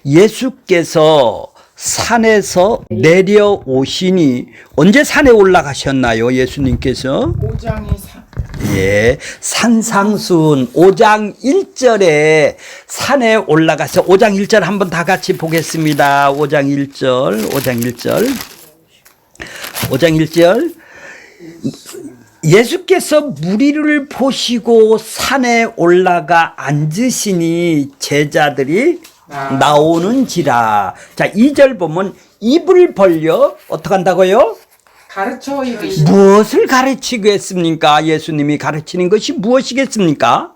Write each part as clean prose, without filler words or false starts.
예수께서 산에서 내려오시니 언제 산에 올라가셨나요? 예수님께서 5장이 예, 산상순 5장 1절에 산에 올라가서 5장 1절 한번 다 같이 보겠습니다. 5장 1절 5장 1절 예수께서 무리를 보시고 산에 올라가 앉으시니 제자들이 나오는지라. 자, 2절 보면 입을 벌려 어떻게 한다고요? 가르쳐 이르시되 무엇을 가르치고 했습니까? 예수님이 가르치는 것이 무엇이겠습니까?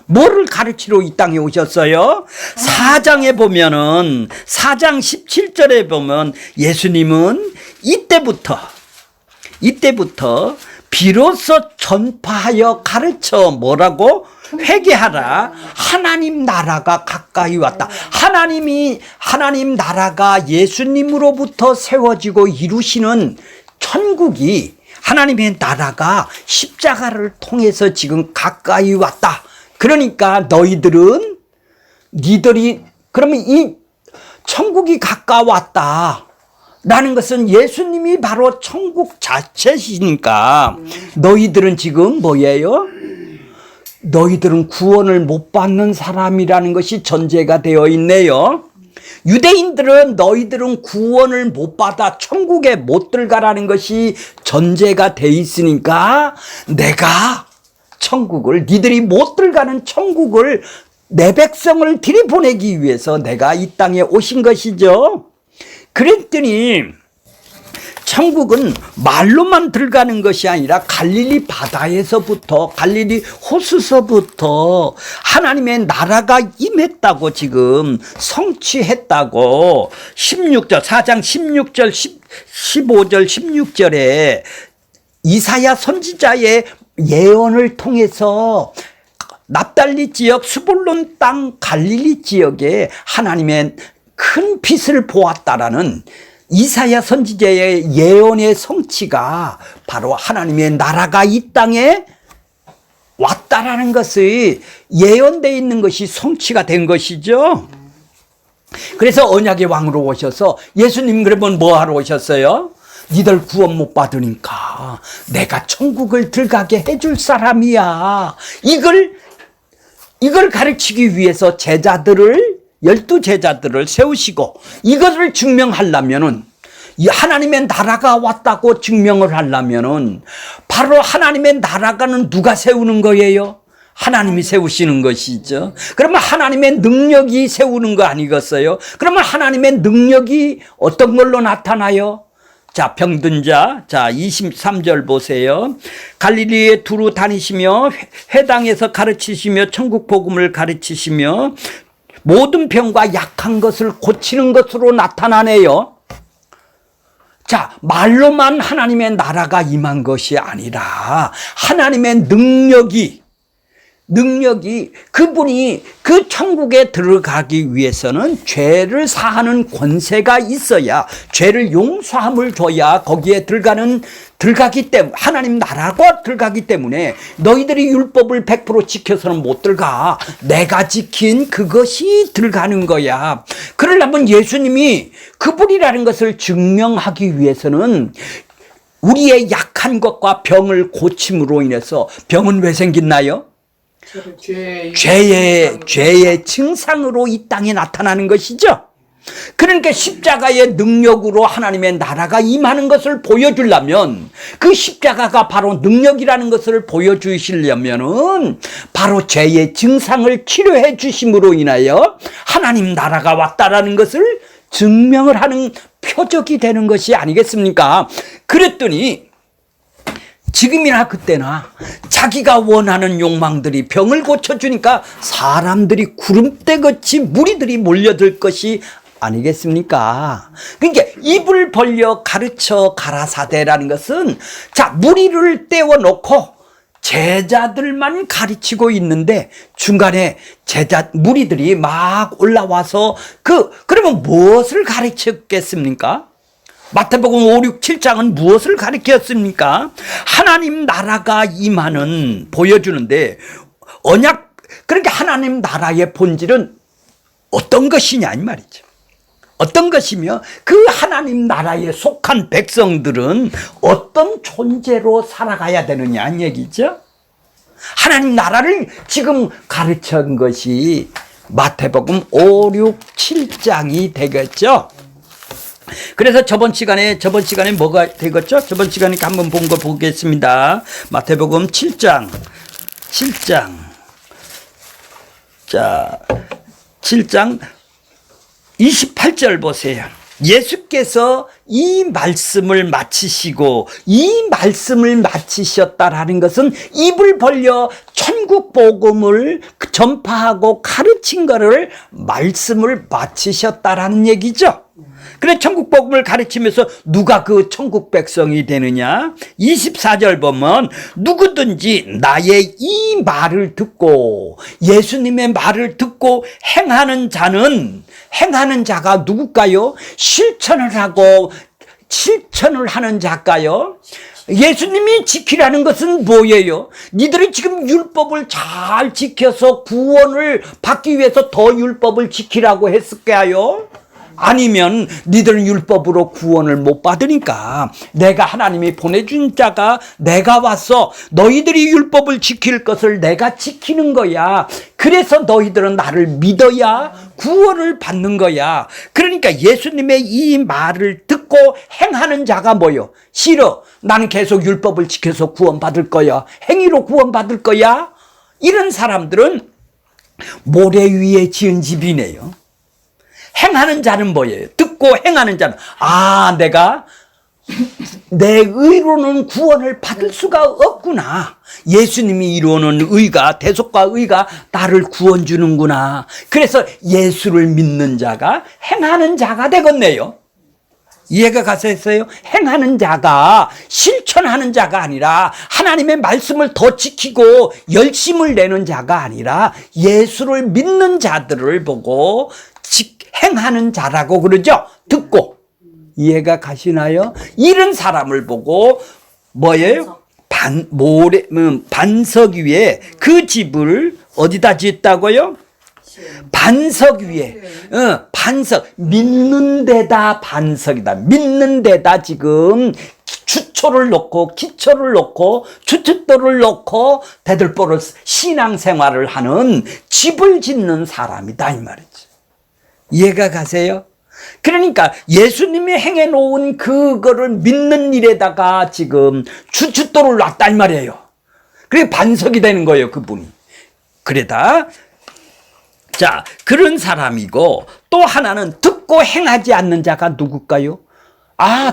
뭐를 가르치러 이 땅에 오셨어요? 4장에 보면은 4장 17절에 보면 예수님은 이때부터 비로소 전파하여 가르쳐 뭐라고? 회개하라. 하나님 나라가 가까이 왔다. 하나님 나라가 예수님으로부터 세워지고 이루시는 천국이 하나님의 나라가 십자가를 통해서 지금 가까이 왔다. 그러니까 니들이 그러면 이 천국이 가까웠다. 라는 것은 예수님이 바로 천국 자체시니까 너희들은 지금 뭐예요? 너희들은 구원을 못 받는 사람이라는 것이 전제가 되어 있네요. 유대인들은 너희들은 구원을 못 받아 천국에 못 들어가라는 것이 전제가 돼 있으니까 내가 천국을 니들이 못 들어가는 천국을 내 백성을 들이보내기 위해서 내가 이 땅에 오신 것이죠. 그랬더니 천국은 말로만 들어가는 것이 아니라 갈릴리 바다에서부터 갈릴리 호수서부터 하나님의 나라가 임했다고 지금 성취했다고 16절 4장 16절 15절 16절에 이사야 선지자의 예언을 통해서 납달리 지역 스불론 땅 갈릴리 지역에 하나님의 큰 빛을 보았다라는 이사야 선지자의 예언의 성취가 바로 하나님의 나라가 이 땅에 왔다라는 것이 예언되어 있는 것이 성취가 된 것이죠. 그래서 언약의 왕으로 오셔서 예수님 그러면 뭐 하러 오셨어요? 니들 구원 못 받으니까 내가 천국을 들어가게 해줄 사람이야. 이걸 가르치기 위해서 열두 제자들을 세우시고 이것을 증명하려면은 하나님의 나라가 왔다고 증명을 하려면은 바로 하나님의 나라가는 누가 세우는 거예요? 하나님이 세우시는 것이죠. 그러면 하나님의 능력이 세우는 거 아니겠어요? 그러면 하나님의 능력이 어떤 걸로 나타나요? 자, 병든 자, 23절 보세요. 갈릴리에 두루 다니시며 회당에서 가르치시며 천국 복음을 가르치시며 모든 병과 약한 것을 고치는 것으로 나타나네요. 자, 말로만 하나님의 나라가 임한 것이 아니라 하나님의 능력이 그분이 그 천국에 들어가기 위해서는 죄를 사하는 권세가 있어야 죄를 용서함을 줘야 거기에 들어가기 때문에 하나님 나라가 들어가기 때문에 너희들이 율법을 100% 지켜서는 못 들어가. 내가 지킨 그것이 들어가는 거야. 그러려면 예수님이 그분이라는 것을 증명하기 위해서는 우리의 약한 것과 병을 고침으로 인해서 병은 왜 생겼나요? 죄의 증상으로 이 땅에 나타나는 것이죠. 그러니까 십자가의 능력으로 하나님의 나라가 임하는 것을 보여주려면 그 십자가가 바로 능력이라는 것을 보여주시려면은 바로 죄의 증상을 치료해 주심으로 인하여 하나님 나라가 왔다라는 것을 증명을 하는 표적이 되는 것이 아니겠습니까? 그랬더니 지금이나 그때나 자기가 원하는 욕망들이 병을 고쳐주니까 사람들이 구름대같이 무리들이 몰려들 것이 아니겠습니까? 그러니까 입을 벌려 가르쳐 가라사대라는 것은 자, 무리를 떼어놓고 제자들만 가르치고 있는데 중간에 무리들이 막 올라와서 그러면 무엇을 가르쳤겠습니까? 마태복음 5, 6, 7장은 무엇을 가르쳤습니까? 하나님 나라가 임하는 보여주는데 그러니까 하나님 나라의 본질은 어떤 것이냐 이 말이죠. 어떤 것이며 그 하나님 나라에 속한 백성들은 어떤 존재로 살아가야 되느냐 이 얘기죠. 하나님 나라를 지금 가르친 것이 마태복음 5, 6, 7장이 되겠죠. 그래서 저번 시간에 뭐가 되겠죠? 저번 시간에 한번 본 거 보겠습니다. 마태복음 7장. 자, 7장 28절 보세요. 예수께서 이 말씀을 마치셨다라는 것은 입을 벌려 천국 복음을 전파하고 가르친 거를 말씀을 마치셨다라는 얘기죠. 그래 천국 복음을 가르치면서 누가 그 천국 백성이 되느냐? 24절 보면 누구든지 나의 이 말을 듣고 예수님의 말을 듣고 행하는 자가 누굴까요? 실천을 하는 자일까요? 예수님이 지키라는 것은 뭐예요? 니들이 지금 율법을 잘 지켜서 구원을 받기 위해서 더 율법을 지키라고 했을까요? 아니면 니들은 율법으로 구원을 못 받으니까 내가 하나님이 보내준 자가 내가 와서 너희들이 율법을 지킬 것을 내가 지키는 거야. 그래서 너희들은 나를 믿어야 구원을 받는 거야. 그러니까 예수님의 이 말을 듣고 행하는 자가 뭐요? 싫어. 나는 계속 율법을 지켜서 구원받을 거야. 행위로 구원받을 거야. 이런 사람들은 모래 위에 지은 집이네요. 행하는 자는 뭐예요? 듣고 행하는 자는 내가 내 의로는 구원을 받을 수가 없구나. 예수님이 이루어놓은 의가 대속과 의가 나를 구원 주는구나. 그래서 예수를 믿는 자가 행하는 자가 되겠네요. 이해가 가셨어요? 행하는 자가 실천하는 자가 아니라 하나님의 말씀을 더 지키고 열심을 내는 자가 아니라 예수를 믿는 자들을 보고 행하는 자라고 그러죠. 듣고. 이해가 가시나요? 이런 사람을 보고 뭐예요? 반석 위에 그 집을 어디다 짓다고요? 반석 위에. 반석. 믿는 데다 반석이다. 믿는 데다 지금 주초를 놓고 기초를 놓고 주춧돌을 놓고 대들보를 신앙생활을 하는 집을 짓는 사람이다 이 말이죠. 이해가 가세요? 그러니까 예수님이 행해 놓은 그거를 믿는 일에다가 지금 주춧돌을 놨다 이 말이에요. 그게 반석이 되는 거예요, 그분이. 그러다 자, 그런 사람이고 또 하나는 듣고 행하지 않는 자가 누굴까요?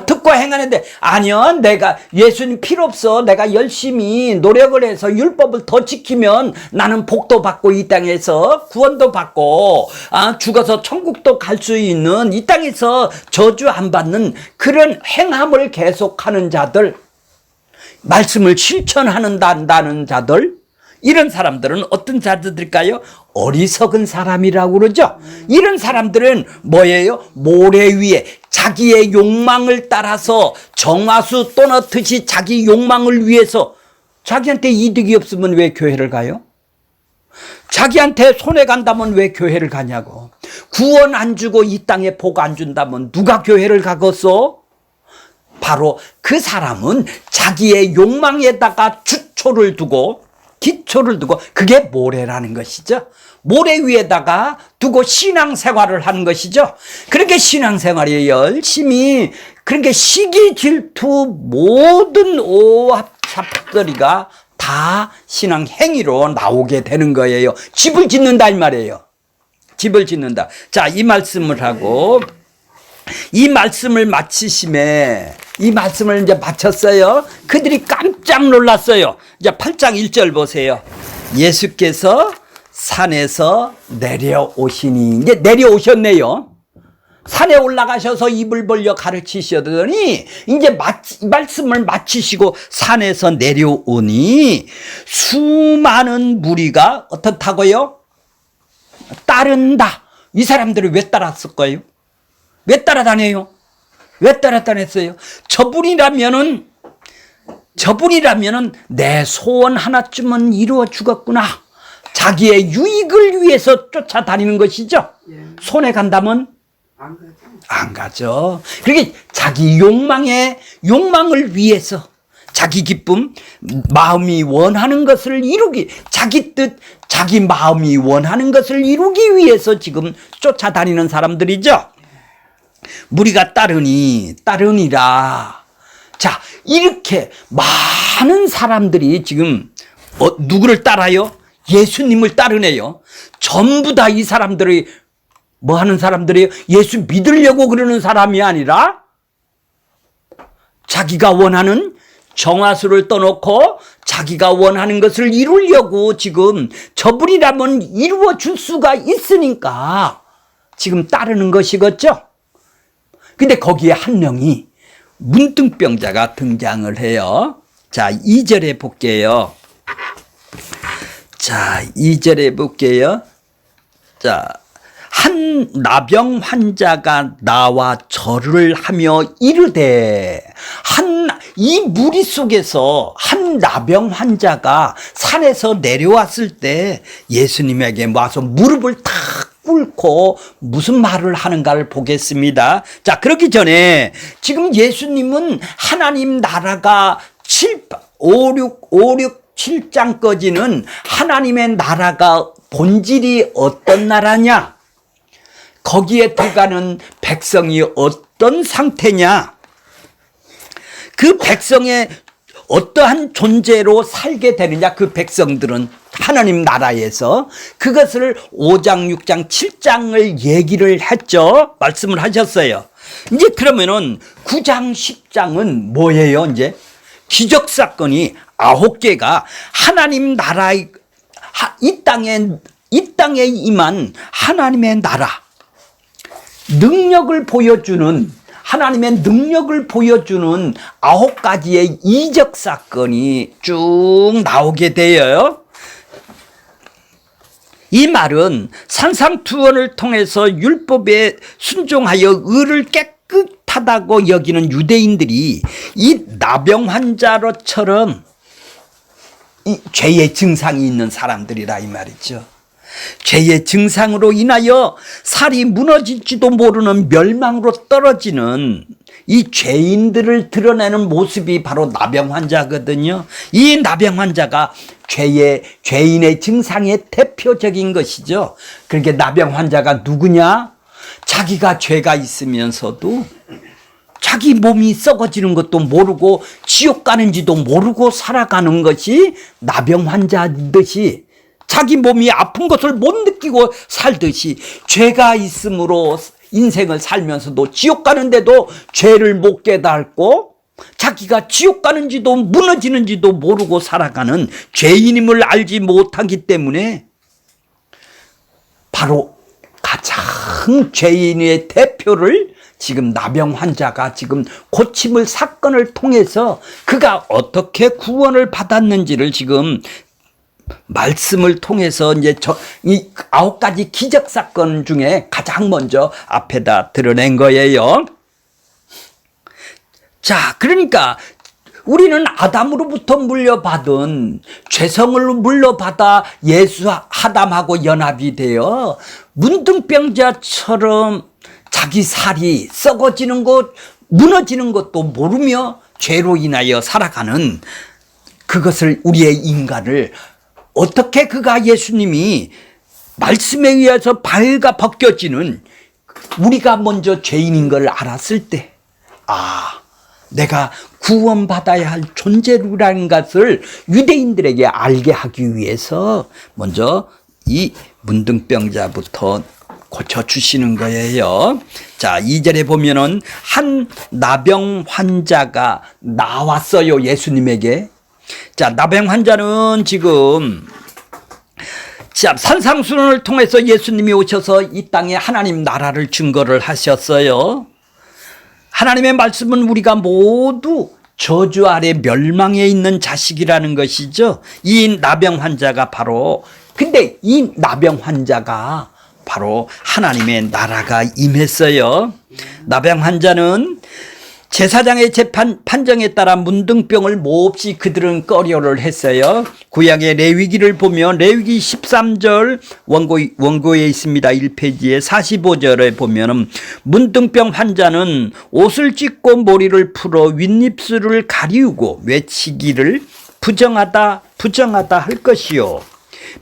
듣고 행하는데 아니요, 내가 예수님 필요 없어. 내가 열심히 노력을 해서 율법을 더 지키면 나는 복도 받고 이 땅에서 구원도 받고 죽어서 천국도 갈 수 있는 이 땅에서 저주 안 받는 그런 행함을 계속하는 자들, 말씀을 실천한다는 자들, 이런 사람들은 어떤 자들일까요? 어리석은 사람이라고 그러죠. 이런 사람들은 뭐예요? 모래 위에 자기의 욕망을 따라서 정화수 떠넣듯이 자기 욕망을 위해서 자기한테 이득이 없으면 왜 교회를 가요? 자기한테 손해 간다면 왜 교회를 가냐고. 구원 안 주고 이 땅에 복 안 준다면 누가 교회를 가겠어? 바로 그 사람은 자기의 욕망에다가 주초를 두고 기초를 두고, 그게 모래라는 것이죠. 모래 위에다가 두고 신앙생활을 하는 것이죠. 그렇게 신앙생활이 열심히, 그렇게 시기 질투 모든 오합 잡거리가 다 신앙 행위로 나오게 되는 거예요. 집을 짓는다 이 말이에요. 집을 짓는다. 자, 이 말씀을 하고 이 말씀을 마치심에, 이 말씀을 이제 마쳤어요. 그들이 깜짝 놀랐어요. 이제 8장 1절 보세요. 예수께서 산에서 내려오시니, 이제 내려오셨네요. 산에 올라가셔서 입을 벌려 가르치시더니 이제 말씀을 마치시고 산에서 내려오니 수많은 무리가 어떻다고요? 따른다. 이 사람들이 왜 따랐을까요? 왜 따라다녀요? 왜 따라다녔어요? 저분이라면은 내 소원 하나쯤은 이루어 주겠구나. 자기의 유익을 위해서 쫓아다니는 것이죠. 손해 간다면 안 그러죠? 안 가죠. 그렇게 자기 욕망을 위해서 자기 기쁨, 마음이 원하는 것을 이루기, 자기 뜻, 자기 마음이 원하는 것을 이루기 위해서 지금 쫓아다니는 사람들이죠. 무리가 따르니라. 자, 이렇게 많은 사람들이 지금 누구를 따라요? 예수님을 따르네요. 전부 다 이 사람들이 뭐 하는 사람들이에요? 예수 믿으려고 그러는 사람이 아니라 자기가 원하는 정화수를 떠놓고 자기가 원하는 것을 이루려고 지금 저분이라면 이루어 줄 수가 있으니까 지금 따르는 것이겠죠. 근데 거기에 한 명이 문둥병자가 등장을 해요. 자, 2절에 볼게요. 자, 2절에 볼게요. 자, 한 나병 환자가 나와 절을 하며 이르되, 이 무리 속에서 한 나병 환자가 산에서 내려왔을 때 예수님에게 와서 무릎을 탁 꿇고 무슨 말을 하는가를 보겠습니다. 자, 그러기 전에 지금 예수님은 하나님 나라가 7장까지는 하나님의 나라가 본질이 어떤 나라냐? 거기에 들어가는 백성이 어떤 상태냐? 그 백성의 어떠한 존재로 살게 되느냐? 그 백성들은 하나님 나라에서 그것을 5장, 6장, 7장을 얘기를 했죠. 말씀을 하셨어요. 이제 그러면은 9장, 10장은 뭐예요? 이제 기적사건이 9개가 하나님 나라, 이 땅에 임한 하나님의 나라, 능력을 보여주는, 하나님의 능력을 보여주는 9가지의 이적 사건이 쭉 나오게 되어요. 이 말은 산상투원을 통해서 율법에 순종하여 의를 깨끗하다고 여기는 유대인들이 이 나병 환자로처럼 이 죄의 증상이 있는 사람들이라 이 말이죠. 죄의 증상으로 인하여 살이 무너질지도 모르는 멸망으로 떨어지는 이 죄인들을 드러내는 모습이 바로 나병 환자거든요. 이 나병 환자가 죄인의 증상의 대표적인 것이죠. 그렇게 나병 환자가 누구냐? 자기가 죄가 있으면서도 자기 몸이 썩어지는 것도 모르고 지옥 가는지도 모르고 살아가는 것이 나병 환자듯이, 자기 몸이 아픈 것을 못 느끼고 살듯이 죄가 있으므로 인생을 살면서도 지옥 가는데도 죄를 못 깨닫고 자기가 지옥 가는지도 무너지는지도 모르고 살아가는 죄인임을 알지 못하기 때문에 바로 가장 죄인의 대표를 지금 나병 환자가 지금 고침을 사건을 통해서 그가 어떻게 구원을 받았는지를 지금 말씀을 통해서 이제 이 9가지 기적 사건 중에 가장 먼저 앞에다 드러낸 거예요. 자, 그러니까 우리는 아담으로부터 물려받은 죄성을 물려받아 예수 아담하고 연합이 되어 문둥병자처럼 자기 살이 썩어지는 것, 무너지는 것도 모르며 죄로 인하여 살아가는 그것을, 우리의 인간을 어떻게 그가 예수님이 말씀에 의해서 발가 벗겨지는, 우리가 먼저 죄인인 걸 알았을 때, 내가 구원받아야 할 존재라는 것을 유대인들에게 알게 하기 위해서 먼저 이 문둥병자부터 고쳐주시는 거예요. 자, 2절에 보면은 한 나병 환자가 나왔어요, 예수님에게. 자, 나병 환자는 지금, 자, 산상수훈을 통해서 예수님이 오셔서 이 땅에 하나님 나라를 증거를 하셨어요. 하나님의 말씀은 우리가 모두 저주 아래 멸망에 있는 자식이라는 것이죠. 이 나병 환자가 바로, 근데 이 나병 환자가 바로 하나님의 나라가 임했어요. 나병 환자는 제사장의 판정에 따라 문둥병을 몹시 그들은 꺼려를 했어요. 구약의 레위기를 보면 레위기 13절 원고에 있습니다. 1페이지에 45절에 보면 문둥병 환자는 옷을 찢고 머리를 풀어 윗입술을 가리우고 외치기를 부정하다 할 것이요.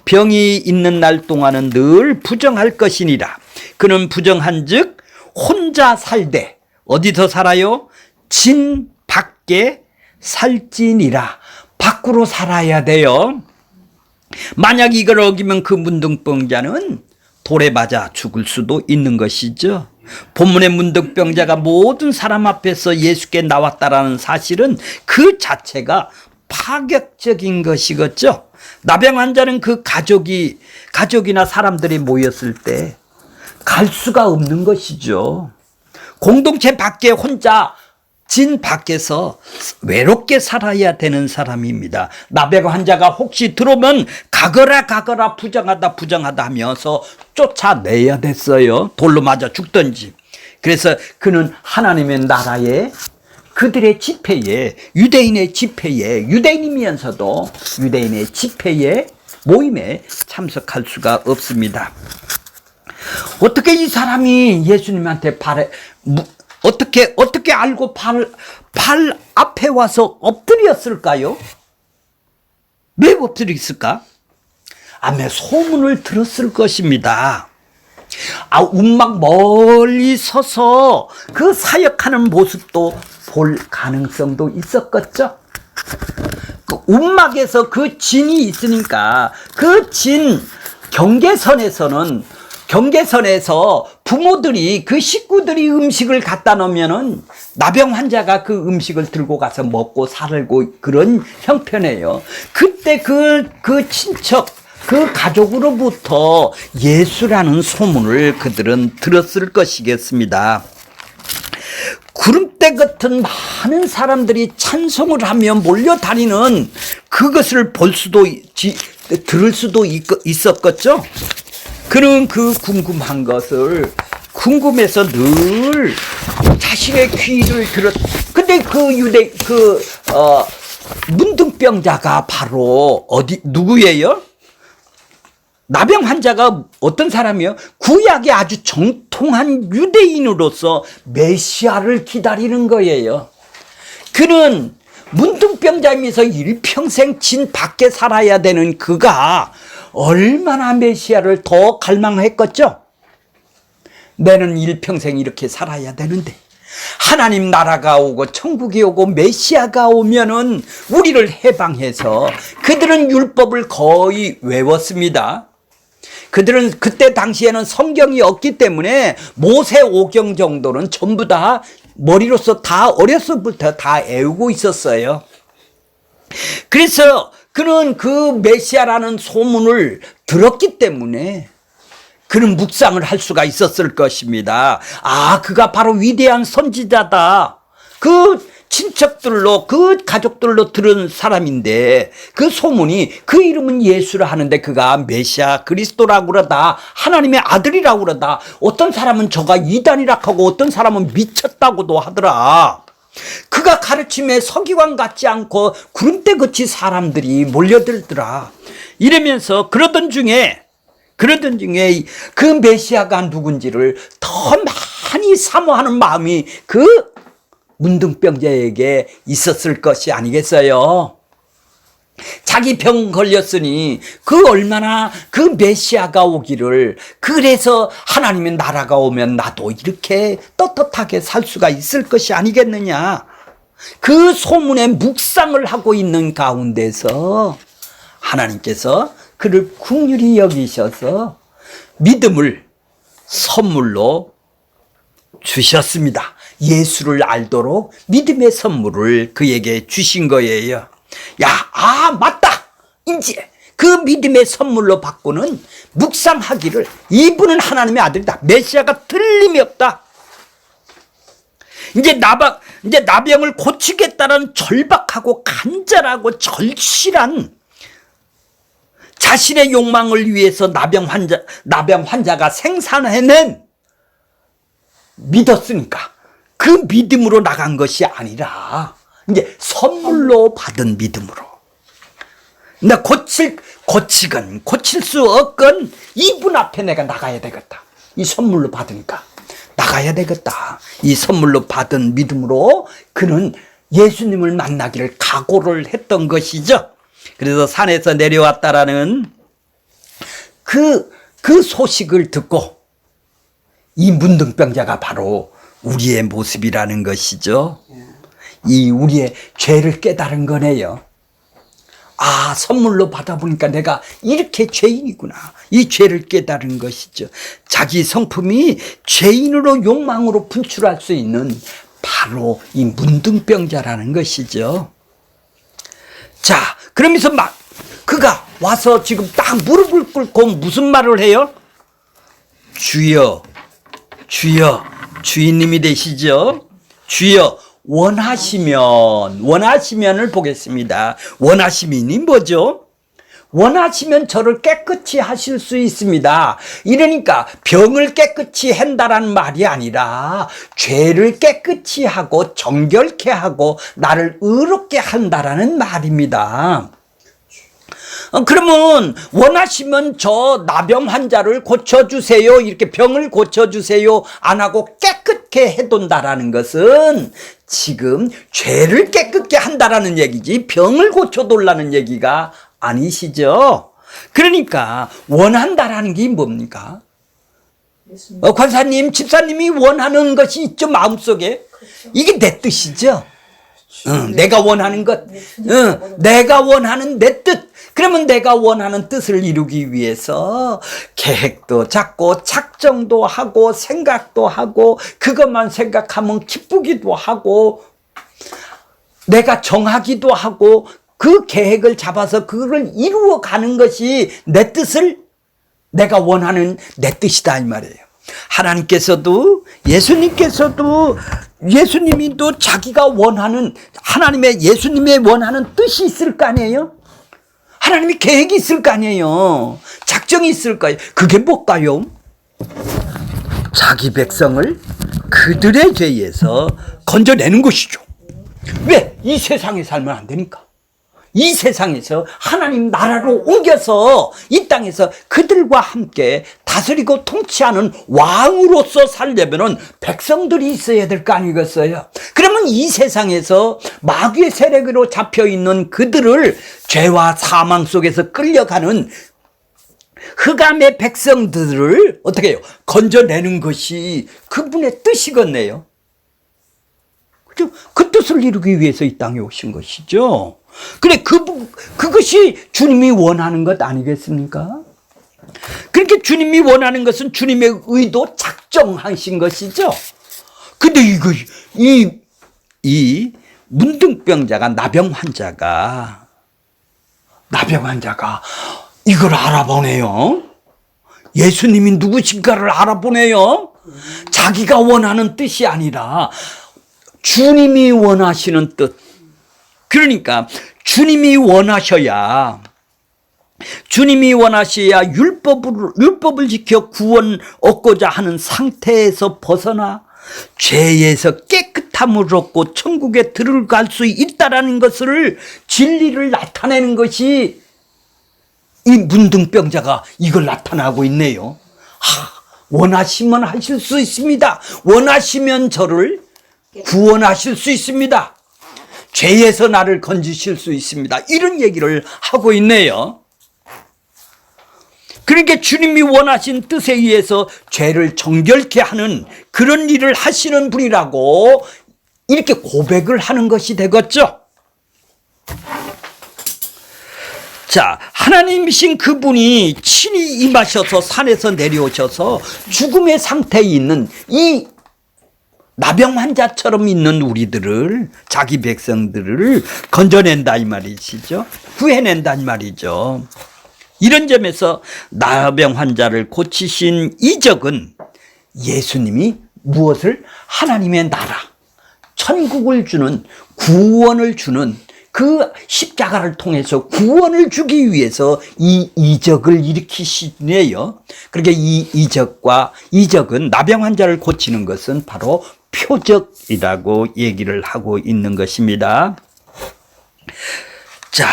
병이 있는 날 동안은 늘 부정할 것이니라. 그는 부정한즉 혼자 살되 어디서 살아요? 진 밖에 살지니라. 밖으로 살아야 돼요. 만약 이걸 어기면 그 문둥병자는 돌에 맞아 죽을 수도 있는 것이죠. 본문의 문둥병자가 모든 사람 앞에서 예수께 나왔다라는 사실은 그 자체가 파격적인 것이겠죠. 나병 환자는 그 가족이나 사람들이 모였을 때 갈 수가 없는 것이죠. 공동체 밖에 혼자 진 밖에서 외롭게 살아야 되는 사람입니다. 나병 환자가 혹시 들어오면 가거라 부정하다 하면서 쫓아내야 됐어요. 돌로 맞아 죽든지. 그래서 그는 하나님의 나라에 그들의 집회에 유대인의 집회에 유대인이면서도 유대인의 집회에 모임에 참석할 수가 없습니다. 어떻게 이 사람이 예수님한테 어떻게 알고 발 앞에 와서 엎드렸을까요? 왜 엎드렸을까? 아마 소문을 들었을 것입니다. 움막 멀리 서서 그 사역하는 모습도 볼 가능성도 있었겠죠. 그 움막에서 그 진이 있으니까 그 진 경계선에서 부모들이 그 식구들이 음식을 갖다 놓으면은 나병 환자가 그 음식을 들고 가서 먹고 살고 그런 형편이에요. 그때 그 친척 그 가족으로부터 예수라는 소문을 그들은 들었을 것이겠습니다. 구름대 같은 많은 사람들이 찬송을 하며 몰려다니는 그것을 들을 수도 있었겠죠. 그는 그 궁금한 것을 궁금해서 늘 자신의 귀를 근데 문둥병자가 바로 누구예요? 나병 환자가 어떤 사람이요? 구약의 아주 정통한 유대인으로서 메시아를 기다리는 거예요. 그는 문둥병자이면서 일평생 진 밖에 살아야 되는 그가 얼마나 메시아를 더 갈망했겠죠? 나는 일평생 이렇게 살아야 되는데 하나님 나라가 오고 천국이 오고 메시아가 오면은 우리를 해방해서 그들은 율법을 거의 외웠습니다. 그들은 그때 당시에는 성경이 없기 때문에 모세오경 정도는 전부 다 머리로서 다 어렸을부터 다 외우고 있었어요. 그래서 그는 그 메시아라는 소문을 들었기 때문에 그는 묵상을 할 수가 있었을 것입니다. 그가 바로 위대한 선지자다. 그 친척들로 그 가족들로 들은 사람인데 그 소문이 그 이름은 예수라 하는데 그가 메시아 그리스도라고 그러다 하나님의 아들이라고 그러다 어떤 사람은 저가 이단이라 하고 어떤 사람은 미쳤다고도 하더라. 그가 가르침에 서기관 같지 않고 구름대같이 사람들이 몰려들더라. 이러면서 그러던 중에 그 메시아가 누군지를 더 많이 사모하는 마음이 그 문둥병자에게 있었을 것이 아니겠어요? 자기 병 걸렸으니 얼마나 그 메시아가 오기를 그래서 하나님의 나라가 오면 나도 이렇게 떳떳하게 살 수가 있을 것이 아니겠느냐. 그 소문에 묵상을 하고 있는 가운데서 하나님께서 그를 긍휼히 여기셔서 믿음을 선물로 주셨습니다. 예수를 알도록 믿음의 선물을 그에게 주신 거예요. 맞다. 이제 그 믿음의 선물로 받고는 묵상하기를 이분은 하나님의 아들이다. 메시아가 틀림이 없다. 이제 나병을 고치겠다는 절박하고 간절하고 절실한 자신의 욕망을 위해서 나병 환자가 생산해낸 믿었으니까 그 믿음으로 나간 것이 아니라 이제 선물로 받은 믿음으로. 나 고칠 수 없건 이분 앞에 내가 나가야 되겠다. 이 선물로 받으니까 나가야 되겠다. 이 선물로 받은 믿음으로 그는 예수님을 만나기를 각오를 했던 것이죠. 그래서 산에서 내려왔다라는 그 소식을 듣고 이 문둥병자가 바로 우리의 모습이라는 것이죠. 이 우리의 죄를 깨달은 거네요. 아, 선물로 받아보니까 내가 이렇게 죄인이구나. 이 죄를 깨달은 것이죠. 자기 성품이 죄인으로 욕망으로 분출할 수 있는 바로 이 문둥병자라는 것이죠. 자, 그러면서 막 그가 와서 지금 딱 무릎을 꿇고 무슨 말을 해요? 주여, 주여, 주인님이 되시죠? 주여, 원하시면을 보겠습니다. 원하시면이 뭐죠? 원하시면 저를 깨끗이 하실 수 있습니다. 이러니까 병을 깨끗이 한다라는 말이 아니라 죄를 깨끗이 하고 정결케 하고 나를 의롭게 한다라는 말입니다. 그러면 원하시면 저 나병 환자를 고쳐주세요. 이렇게 병을 고쳐주세요. 안 하고 깨끗게 해둔다라는 것은 지금 죄를 깨끗게 한다라는 얘기지 병을 고쳐달라는 얘기가 아니시죠. 그러니까 원한다라는 게 뭡니까? 권사님, 집사님이 원하는 것이 있죠, 마음속에. 이게 내 뜻이죠. 내가 원하는 것, 내가 원하는 내 뜻. 그러면 내가 원하는 뜻을 이루기 위해서 계획도 잡고 작정도 하고 생각도 하고 그것만 생각하면 기쁘기도 하고 내가 정하기도 하고 그 계획을 잡아서 그걸 이루어가는 것이 내 뜻을 내가 원하는 내 뜻이다 이 말이에요. 하나님께서도 예수님이 또 자기가 원하는 예수님의 원하는 뜻이 있을 거 아니에요? 하나님이 계획이 있을 거 아니에요. 작정이 있을 거예요. 그게 뭘까요? 자기 백성을 그들의 죄에서 건져내는 것이죠. 왜? 이 세상에 살면 안 되니까. 이 세상에서 하나님 나라로 옮겨서 이 땅에서 그들과 함께 다스리고 통치하는 왕으로서 살려면은 백성들이 있어야 될 거 아니겠어요? 그러면 이 세상에서 마귀의 세력으로 잡혀있는 그들을 죄와 사망 속에서 끌려가는 흑암의 백성들을 어떻게 해요? 건져내는 것이 그분의 뜻이겠네요. 그죠? 그 뜻을 이루기 위해서 이 땅에 오신 것이죠. 그래, 그것이 주님이 원하는 것 아니겠습니까? 그렇게 주님이 원하는 것은 주님의 의도 작정하신 것이죠. 근데 이 문둥병자가, 나병 환자가 이걸 알아보네요. 예수님이 누구신가를 알아보네요. 자기가 원하는 뜻이 아니라 주님이 원하시는 뜻. 그러니까 주님이 원하셔야 율법을 지켜 구원 얻고자 하는 상태에서 벗어나 죄에서 깨끗함을 얻고 천국에 들어갈 수 있다라는 것을 진리를 나타내는 것이 이 문둥병자가 이걸 나타나고 있네요. 원하시면 하실 수 있습니다. 원하시면 저를 구원하실 수 있습니다. 죄에서 나를 건지실 수 있습니다. 이런 얘기를 하고 있네요. 그러니까 주님이 원하신 뜻에 의해서 죄를 정결케 하는 그런 일을 하시는 분이라고 이렇게 고백을 하는 것이 되겠죠. 자, 하나님이신 그분이 친히 임하셔서 산에서 내려오셔서 죽음의 상태에 있는 이 나병 환자처럼 있는 우리들을, 자기 백성들을 건져낸다 이 말이시죠. 구해낸다 이 말이죠. 이런 점에서 나병 환자를 고치신 이적은 예수님이 무엇을? 하나님의 나라, 천국을 주는, 구원을 주는 그 십자가를 통해서 구원을 주기 위해서 이 이적을 일으키시네요. 그러니까 이 이적은 나병 환자를 고치는 것은 바로 표적이라고 얘기를 하고 있는 것입니다. 자,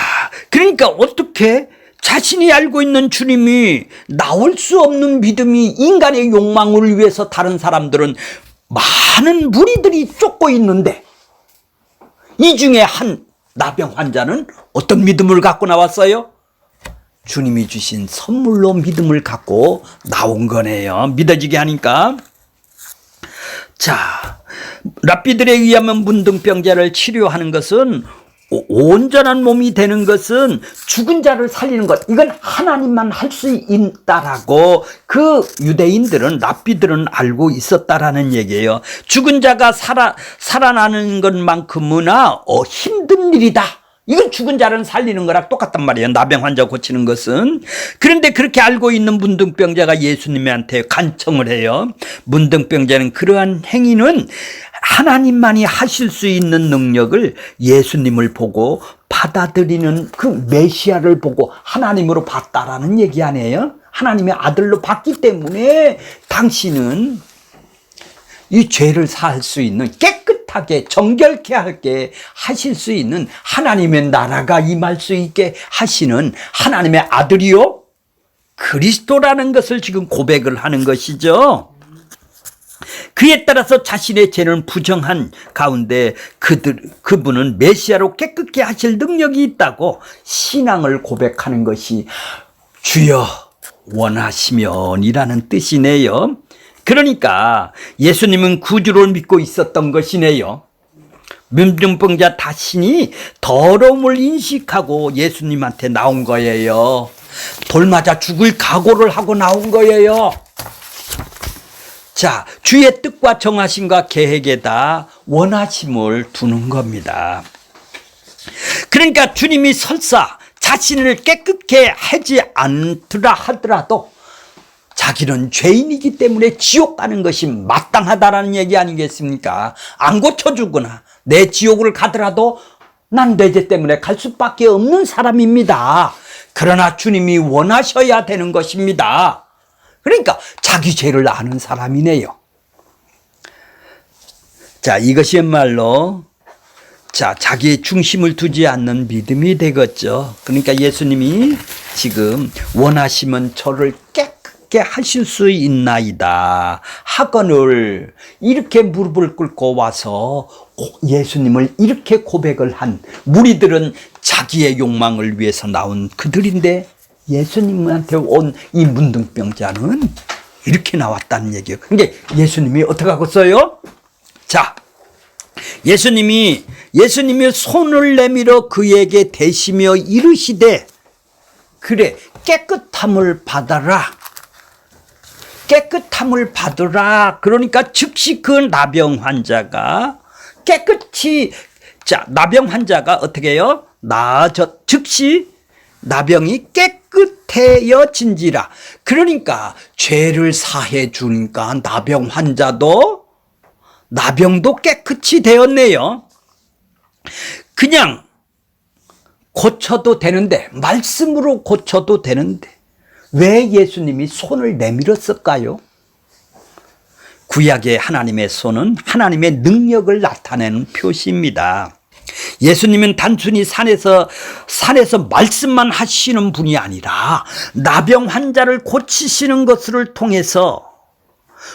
그러니까 어떻게 자신이 알고 있는 주님이 나올 수 없는 믿음이 인간의 욕망을 위해서 다른 사람들은 많은 무리들이 쫓고 있는데 이 중에 한 나병 환자는 어떤 믿음을 갖고 나왔어요? 주님이 주신 선물로 믿음을 갖고 나온 거네요. 믿어지게 하니까. 자, 랍비들에 의하면 문둥병자를 치료하는 것은 온전한 몸이 되는 것은 죽은 자를 살리는 것, 이건 하나님만 할 수 있다라고 그 유대인들은, 랍비들은 알고 있었다라는 얘기예요. 죽은 자가 살아나는 것만큼이나 힘든 일이다. 이건 죽은 자를 살리는 거랑 똑같단 말이에요. 나병 환자 고치는 것은. 그런데 그렇게 알고 있는 문둥병자가 예수님한테 간청을 해요. 문둥병자는 그러한 행위는 하나님만이 하실 수 있는 능력을 예수님을 보고 받아들이는 그 메시아를 보고 하나님으로 봤다라는 얘기 아니에요? 하나님의 아들로 봤기 때문에 당신은 이 죄를 사할 수 있는, 깨끗하게 정결케 하게 하실 수 있는, 하나님의 나라가 임할 수 있게 하시는 하나님의 아들이요 그리스도라는 것을 지금 고백을 하는 것이죠. 그에 따라서 자신의 죄는 부정한 가운데 그분은 메시아로 깨끗게 하실 능력이 있다고 신앙을 고백하는 것이 주여 원하시면이라는 뜻이네요. 그러니까 예수님은 구주를 믿고 있었던 것이네요. 문둥병자 자신이 더러움을 인식하고 예수님한테 나온 거예요. 돌 맞아 죽을 각오를 하고 나온 거예요. 자, 주의 뜻과 정하심과 계획에다 원하심을 두는 겁니다. 그러니까 주님이 설사 자신을 깨끗게 하지 않더라 하더라도 자기는 죄인이기 때문에 지옥 가는 것이 마땅하다라는 얘기 아니겠습니까? 안 고쳐주거나 내 지옥을 가더라도 난 내 죄 때문에 갈 수밖에 없는 사람입니다. 그러나 주님이 원하셔야 되는 것입니다. 그러니까 자기 죄를 아는 사람이네요. 자, 이것이야말로 자기의 중심을 두지 않는 믿음이 되겠죠. 그러니까 예수님이 지금 원하시면 저를 깨끗게 하실 수 있나이다 하거늘 이렇게 무릎을 꿇고 와서 예수님을 이렇게 고백을 한 무리들은 자기의 욕망을 위해서 나온 그들인데 예수님한테 온 이 문둥병자는 이렇게 나왔다는 얘기예요. 그러니까 예수님이 어떻게 하겠어요? 자, 예수님이 손을 내밀어 그에게 대시며 이르시되 그래 깨끗함을 받아라. 깨끗함을 받으라. 그러니까 즉시 그 나병 환자가 깨끗이, 자, 나병 환자가 어떻게 해요? 즉시 나병이 깨끗해진지라. 그러니까 죄를 사해 주니까 나병도 깨끗이 되었네요. 그냥 고쳐도 되는데, 말씀으로 고쳐도 되는데 왜 예수님이 손을 내밀었을까요? 구약의 하나님의 손은 하나님의 능력을 나타내는 표시입니다. 예수님은 단순히 산에서 말씀만 하시는 분이 아니라 나병 환자를 고치시는 것을 통해서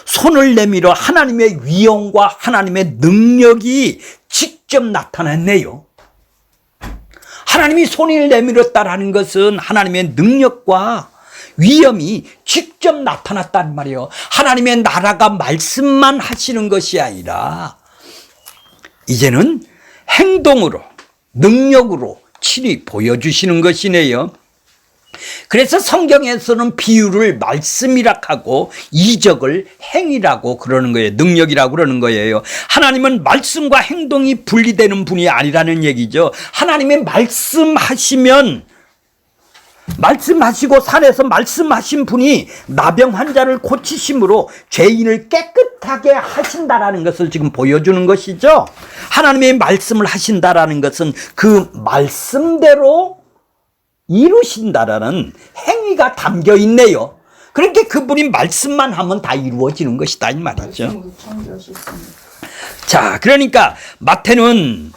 손을 내밀어 하나님의 위엄과 하나님의 능력이 직접 나타났네요. 하나님이 손을 내밀었다라는 것은 하나님의 능력과 위엄이 직접 나타났단 말이에요. 하나님의 나라가 말씀만 하시는 것이 아니라 이제는 행동으로, 능력으로 친히 보여주시는 것이네요. 그래서 성경에서는 비유를 말씀이라 하고 이적을 행위라고 그러는 거예요. 능력이라고 그러는 거예요. 하나님은 말씀과 행동이 분리되는 분이 아니라는 얘기죠. 하나님의 말씀하시면 말씀하시고 산에서 말씀하신 분이 나병 환자를 고치심으로 죄인을 깨끗하게 하신다라는 것을 지금 보여주는 것이죠. 하나님의 말씀을 하신다라는 것은 그 말씀대로 이루신다라는 행위가 담겨 있네요. 그렇게 그분이 말씀만 하면 다 이루어지는 것이다 이 말이죠. 자, 그러니까 마태는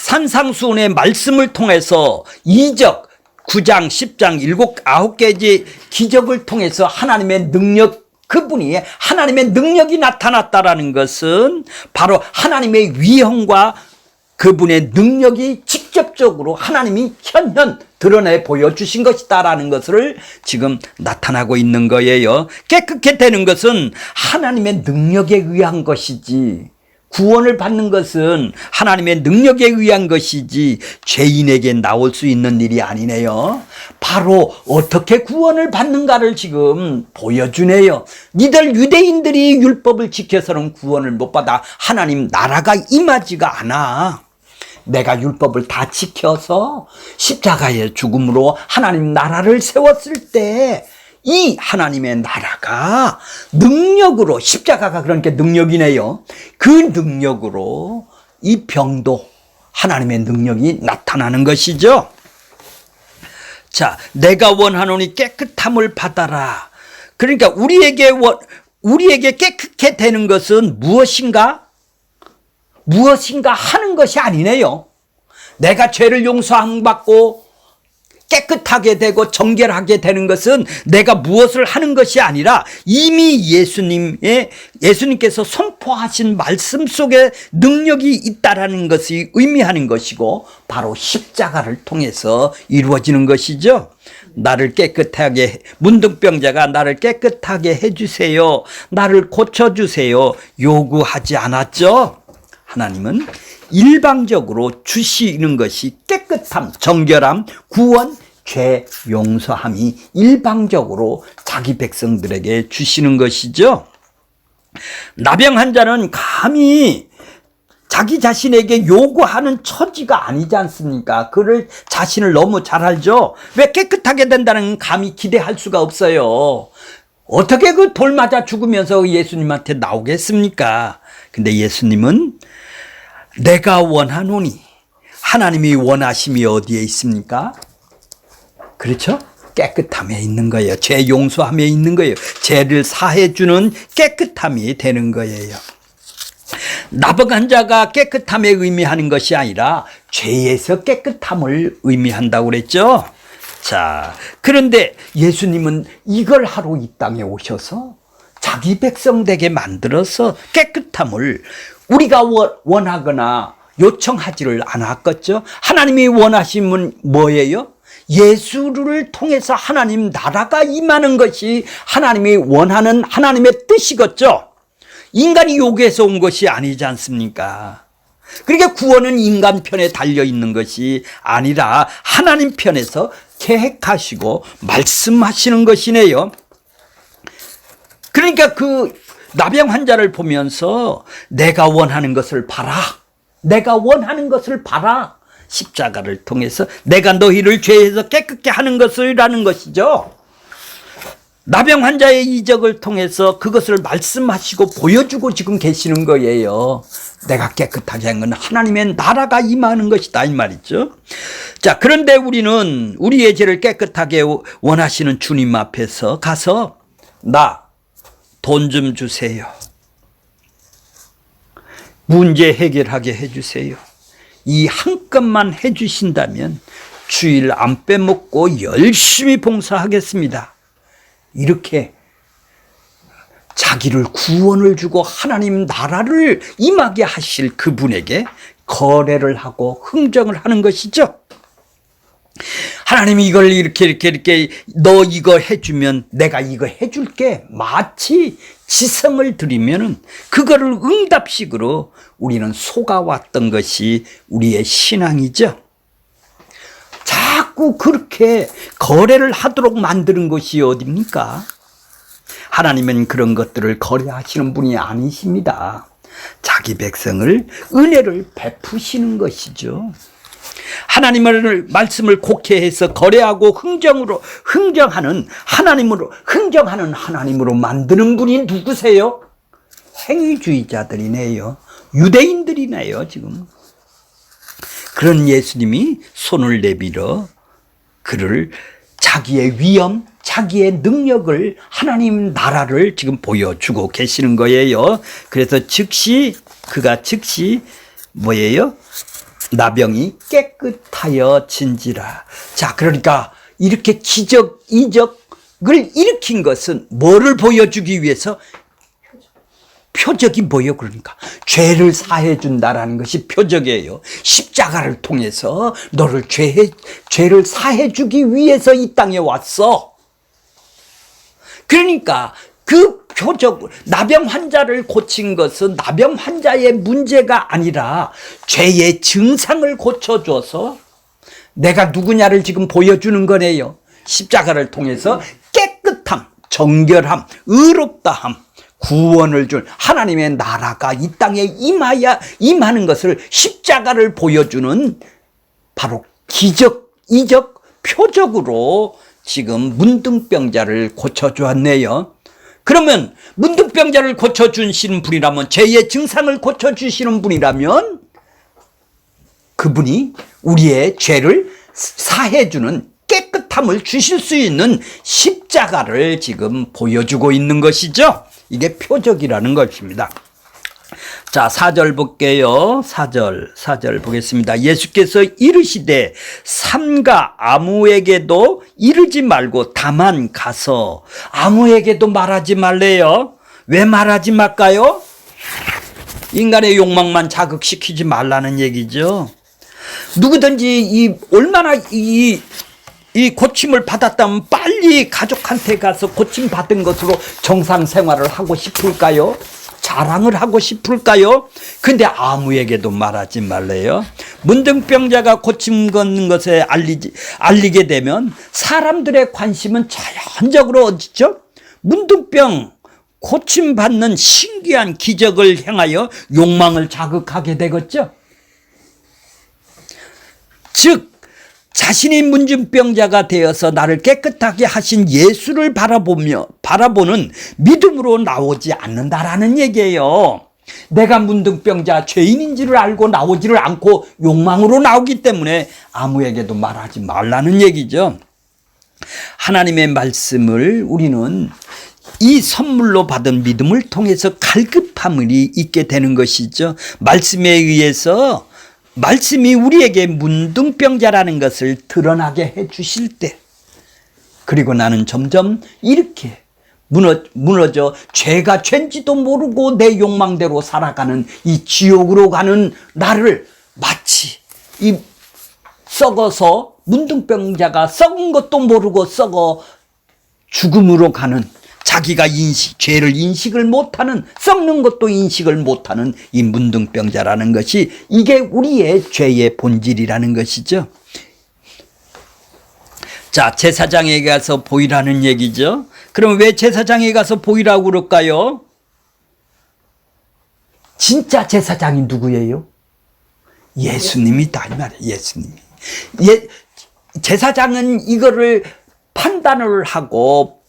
산상수훈의 말씀을 통해서 이적 9장, 10장, 9개의 기적을 통해서 하나님의 능력, 그분이 하나님의 능력이 나타났다라는 것은 바로 하나님의 위엄과 그분의 능력이 직접적으로 하나님이 현현 드러내 보여주신 것이다라는 것을 지금 나타나고 있는 거예요. 깨끗게 되는 것은 하나님의 능력에 의한 것이지, 구원을 받는 것은 하나님의 능력에 의한 것이지 죄인에게 나올 수 있는 일이 아니네요. 바로 어떻게 구원을 받는가를 지금 보여주네요. 니들 유대인들이 율법을 지켜서는 구원을 못 받아. 하나님 나라가 임하지가 않아. 내가 율법을 다 지켜서 십자가의 죽음으로 하나님 나라를 세웠을 때 이 하나님의 나라가 능력으로, 십자가가 그러니까 능력이네요. 그 능력으로 이 병도 하나님의 능력이 나타나는 것이죠. 자, 내가 원하노니 깨끗함을 받아라. 그러니까 우리에게 깨끗게 되는 것은 무엇인가 하는 것이 아니네요. 내가 죄를 용서함 받고 깨끗하게 되고 정결하게 되는 것은 내가 무엇을 하는 것이 아니라 이미 예수님께서 선포하신 말씀 속에 능력이 있다라는 것이 의미하는 것이고, 바로 십자가를 통해서 이루어지는 것이죠. 나를 깨끗하게, 문둥병자가 나를 깨끗하게 해주세요, 나를 고쳐주세요 요구하지 않았죠. 하나님은 일방적으로 주시는 것이 깨끗함, 정결함, 구원, 죄 용서함이 일방적으로 자기 백성들에게 주시는 것이죠. 나병 환자는 감히 자기 자신에게 요구하는 처지가 아니지 않습니까? 그를 자신을 너무 잘 알죠. 왜 깨끗하게 된다는 감히 기대할 수가 없어요. 어떻게 그 돌 맞아 죽으면서 예수님한테 나오겠습니까? 근데 예수님은 내가 원하노니, 하나님이 원하심이 어디에 있습니까? 그렇죠? 깨끗함에 있는 거예요. 죄 용서함에 있는 거예요. 죄를 사해주는 깨끗함이 되는 거예요. 나병 환자가 깨끗함에 의미하는 것이 아니라 죄에서 깨끗함을 의미한다고 그랬죠. 자, 그런데 예수님은 이걸 하러 이 땅에 오셔서 자기 백성 되게 만들어서 깨끗함을 우리가 원하거나 요청하지를 않았겠죠. 하나님이 원하심은 뭐예요? 예수를 통해서 하나님 나라가 임하는 것이 하나님이 원하는 하나님의 뜻이겠죠. 인간이 요구해서 온 것이 아니지 않습니까? 그러니까 구원은 인간 편에 달려 있는 것이 아니라 하나님 편에서 계획하시고 말씀하시는 것이네요. 그러니까 그 나병 환자를 보면서 내가 원하는 것을 봐라, 내가 원하는 것을 봐라, 십자가를 통해서 내가 너희를 죄에서 깨끗게 하는 것이라는 것이죠. 나병 환자의 이적을 통해서 그것을 말씀하시고 보여주고 지금 계시는 거예요. 내가 깨끗하게 한 건 하나님의 나라가 임하는 것이다 이 말이죠. 자, 그런데 우리는 우리의 죄를 깨끗하게 원하시는 주님 앞에서 가서 나 돈 좀 주세요, 문제 해결하게 해주세요, 이 한 건만 해주신다면 주일 안 빼먹고 열심히 봉사하겠습니다. 이렇게 자기를 구원을 주고 하나님 나라를 임하게 하실 그분에게 거래를 하고 흥정을 하는 것이죠. 하나님이 이걸 이렇게 너 이거 해주면 내가 이거 해줄게, 마치 지성을 드리면은 그거를 응답식으로 우리는 속아왔던 것이 우리의 신앙이죠. 자꾸 그렇게 거래를 하도록 만드는 것이 어딥니까? 하나님은 그런 것들을 거래하시는 분이 아니십니다. 자기 백성을 은혜를 베푸시는 것이죠. 하나님의 말씀을 곡해해서 거래하고 흥정하는 하나님으로 만드는 분이 누구세요? 행위주의자들이네요. 유대인들이네요, 지금. 그런 예수님이 손을 내밀어 그를 자기의 위엄, 자기의 능력을, 하나님 나라를 지금 보여주고 계시는 거예요. 그래서 그가 즉시 뭐예요? 나병이 깨끗하여 진지라. 자, 그러니까 이렇게 이적을 일으킨 것은 뭐를 보여주기 위해서? 표적이 뭐예요? 그러니까 죄를 사해 준다라는 것이 표적이에요. 십자가를 통해서 너를 죄를 사해 주기 위해서 이 땅에 왔어. 그러니까 그 표적, 나병 환자를 고친 것은 나병 환자의 문제가 아니라 죄의 증상을 고쳐줘서 내가 누구냐를 지금 보여주는 거네요. 십자가를 통해서 깨끗함, 정결함, 의롭다함, 구원을 줄 하나님의 나라가 이 땅에 임하는 것을 십자가를 보여주는 바로 기적, 이적, 표적으로 지금 문둥병자를 고쳐주었네요. 그러면 문둥병자를 고쳐주시는 분이라면, 죄의 증상을 고쳐주시는 분이라면 그분이 우리의 죄를 사해주는 깨끗함을 주실 수 있는 십자가를 지금 보여주고 있는 것이죠. 이게 표적이라는 것입니다. 자, 4절 볼게요. 4절 보겠습니다. 예수께서 이르시되 삼가 아무에게도 이르지 말고 다만 가서. 아무에게도 말하지 말래요. 왜 말하지 말까요? 인간의 욕망만 자극시키지 말라는 얘기죠. 누구든지 얼마나 이 고침을 받았다면 빨리 가족한테 가서 고침 받은 것으로 정상 생활을 하고 싶을까요? 자랑을 하고 싶을까요? 근데 아무에게도 말하지 말래요. 문둥병자가 고침 걷는 것에 알리게 되면 사람들의 관심은 자연적으로 어디죠? 문둥병 고침 받는 신기한 기적을 향하여 욕망을 자극하게 되겠죠? 즉 자신이 문둥병자가 되어서 나를 깨끗하게 하신 예수를 바라보는 믿음으로 나오지 않는다라는 얘기예요. 내가 문둥병자 죄인인지를 알고 나오지를 않고 욕망으로 나오기 때문에 아무에게도 말하지 말라는 얘기죠. 하나님의 말씀을 우리는 이 선물로 받은 믿음을 통해서 갈급함이 있게 되는 것이죠. 말씀에 의해서 말씀이 우리에게 문둥병자라는 것을 드러나게 해 주실 때, 그리고 나는 점점 이렇게 무너져 죄가 죄인지도 모르고 내 욕망대로 살아가는 이 지옥으로 가는 나를 마치 이 썩어서 문둥병자가 썩은 것도 모르고 썩어 죽음으로 가는, 자기가 죄를 인식을 못하는, 썩는 것도 인식을 못하는 이 문둥병자라는 것이, 이게 우리의 죄의 본질이라는 것이죠. 자, 제사장에게 가서 보이라는 얘기죠. 그럼 왜 제사장에 가서 보이라고 그럴까요? 진짜 제사장이 누구예요? 예수님이다 이 말이에요. 예수님이. 제사장은 이거를 판단을 하고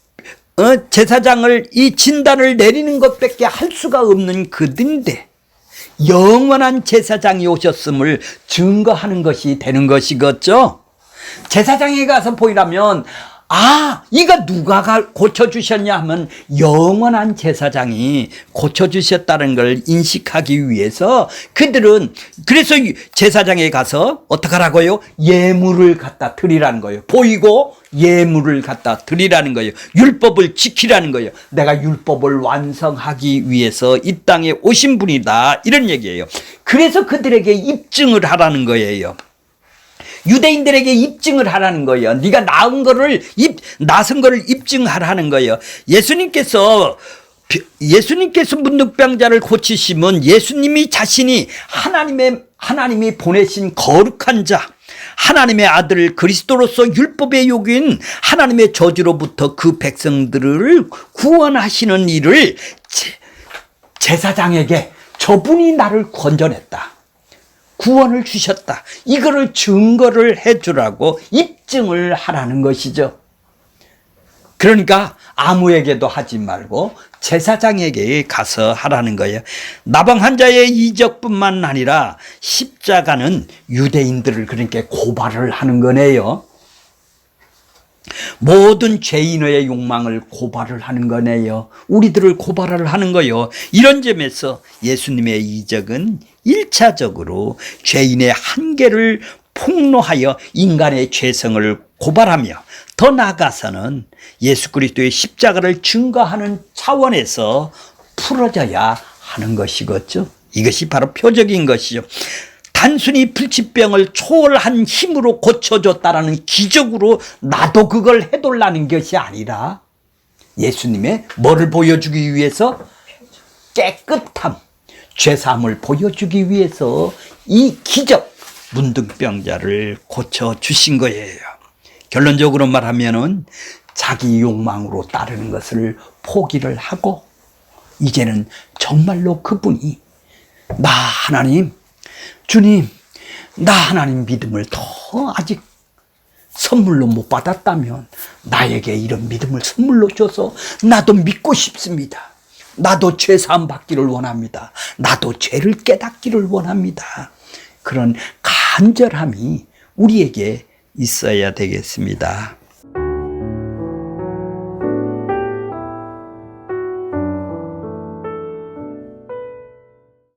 제사장을 이 진단을 내리는 것밖에 할 수가 없는 그들인데, 영원한 제사장이 오셨음을 증거하는 것이 되는 것이겠죠. 제사장에 가서 보이라면, 이거 누가 고쳐주셨냐 하면 영원한 제사장이 고쳐주셨다는 걸 인식하기 위해서 그들은, 그래서 제사장에 가서 어떡하라고요? 예물을 갖다 드리라는 거예요. 보이고 예물을 갖다 드리라는 거예요. 율법을 지키라는 거예요. 내가 율법을 완성하기 위해서 이 땅에 오신 분이다, 이런 얘기예요. 그래서 그들에게 입증을 하라는 거예요. 유대인들에게 입증을 하라는 거예요. 네가 나은 거를 나선 거를 입증하라는 거예요. 예수님께서 문둥병자를 고치시면 예수님이 자신이 하나님이 보내신 거룩한 자, 하나님의 아들 그리스도로서 율법의 요구인 하나님의 저주로부터 그 백성들을 구원하시는 일을 제사장에게, 저분이 나를 건져냈다, 구원을 주셨다. 이거를 증거를 해주라고 입증을 하라는 것이죠. 그러니까 아무에게도 하지 말고 제사장에게 가서 하라는 거예요. 나방 환자의 이적뿐만 아니라 십자가는 유대인들을 그러니까 고발을 하는 거네요. 모든 죄인의 욕망을 고발을 하는 거네요. 우리들을 고발을 하는 거요. 이런 점에서 예수님의 이적은 1차적으로 죄인의 한계를 폭로하여 인간의 죄성을 고발하며 더 나아가서는 예수 그리스도의 십자가를 증거하는 차원에서 풀어져야 하는 것이겠죠. 이것이 바로 표적인 것이죠. 단순히 불치병을 초월한 힘으로 고쳐줬다라는 기적으로 나도 그걸 해달라는 것이 아니라 예수님의 뭐를 보여주기 위해서? 깨끗함, 죄사함을 보여주기 위해서 이 기적, 문둥병자를 고쳐주신 거예요. 결론적으로 말하면은 자기 욕망으로 따르는 것을 포기를 하고 이제는 정말로 그분이 나 하나님, 주님, 나 하나님 믿음을 더 아직 선물로 못 받았다면 나에게 이런 믿음을 선물로 줘서 나도 믿고 싶습니다. 나도 죄 사함 받기를 원합니다. 나도 죄를 깨닫기를 원합니다. 그런 간절함이 우리에게 있어야 되겠습니다.